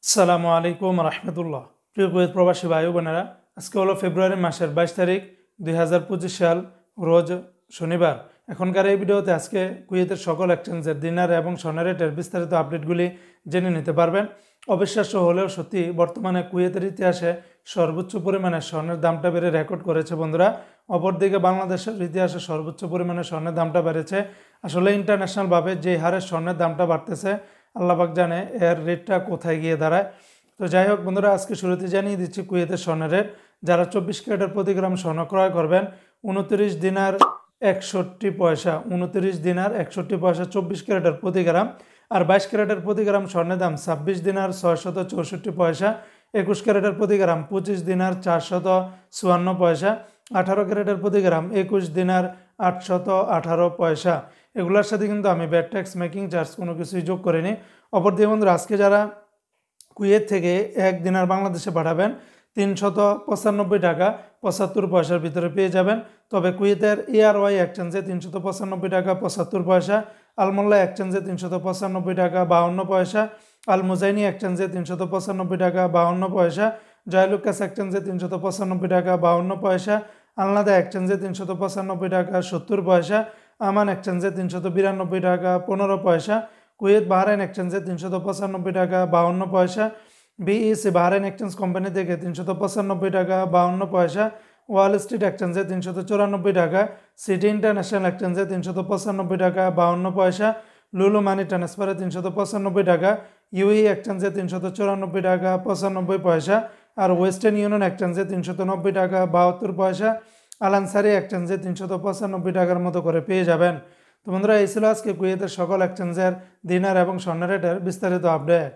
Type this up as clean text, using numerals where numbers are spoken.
আসসালামু আলাইকুম রহমতুল্লাহ। প্রিয় কুয়েত প্রবাসী ভাই বোনেরা, আজকে হলো ফেব্রুয়ারি মাসের 22 তারিখ 2025 সাল, রোজ শনিবার। এখনকার এই ভিডিওতে আজকে কুয়েতের সকল এক্সচেঞ্জের দিনার এবং স্বর্ণের রেটের বিস্তারিত আপডেটগুলি জেনে নিতে পারবেন। অবিশ্বাস্য হলেও সত্যি, বর্তমানে কুয়েতের ইতিহাসে সর্বোচ্চ পরিমাণে স্বর্ণের দামটা বেড়ে রেকর্ড করেছে বন্ধুরা। অপরদিকে বাংলাদেশের ইতিহাসে সর্বোচ্চ পরিমাণে স্বর্ণের দামটা বেড়েছে। আসলে ইন্টারন্যাশনালভাবে যে হারে স্বর্ণের দামটা বাড়তেছে, আল্লাহ পাক জানে এর রেটটা কোথায় গিয়ে দাঁড়ায়। তো যাই হোক বন্ধুরা, আজকে শুরুতে জানিয়ে দিচ্ছি কুয়েতের স্বর্ণের রেট। যারা 24 ক্যারেটের প্রতি গ্রাম স্বর্ণ ক্রয় করবেন, 29 দিনার 61 পয়সা, 29 দিনার 61 পয়সা 24 ক্যারেটের প্রতি গ্রাম। আর 22 ক্যারেটের প্রতি গ্রাম স্বর্ণের দাম 26 দিনার 664 পয়সা, 21 ক্যারেটের প্রতি গ্রাম 25 দিনার 454 পয়সা, 18 ক্যারেটের প্রতি গ্রাম 21 দিনার 818 পয়সা। এগুলোর সাথে কিন্তু আমি ভ্যাট ট্যাক্স, মেকিং চার্জ কোনো কিছুই যোগ করিনি। অপরদিকে বন্ধুরা, আজকে যারা কুয়েত থেকে 1 দিনার বাংলাদেশে পাঠাবেন, 395 টাকা 75 পয়সার ভিতরে পেয়ে যাবেন। তবে কুয়েতের ARY এক্সচেঞ্জে 395 টাকা 75 পয়সা, আলমোল্লা এক্সচেঞ্জে 395 টাকা 52 পয়সা, আল মুজাইনি এক্সচেঞ্জে 395 টাকা 52 পয়সা, জয়লুকাস এক্সচেঞ্জে 395 টাকা 52 পয়সা, আলনাদা এক্সচেঞ্জে 395 টাকা 70 পয়সা, আমান এক্সচেঞ্জে 392 টাকা 15 পয়সা, কুয়েত বাহরাইন এক্সচেঞ্জে 395 টাকা 52 পয়সা, BEC বাহরাইন এক্সচেঞ্জ কোম্পানি থেকে 395 টাকা 52 পয়সা, ওয়াল স্ট্রিট এক্সচেঞ্জে 394 টাকা, সিটি ইন্টারন্যাশনাল এক্সচেঞ্জে 395 টাকা 52 পয়সা, লুলু মানি ট্রান্সফারে 395 টাকা, UAE এক্সচেঞ্জে 394 টাকা 95 পয়সা, আর ওয়েস্টার্ন ইউনিয়ন এক্সচেঞ্জে 390 টাকা 72 পয়সা, আলানসারি এক্সচেঞ্জে 395 টাকার মতো করে পেয়ে যাবেন। তো বন্ধুরা, এই ছিল আজকে কুয়েতের সকল এক্সচেঞ্জের দিনার এবং স্বর্ণের রেটের বিস্তারিত আপডেট।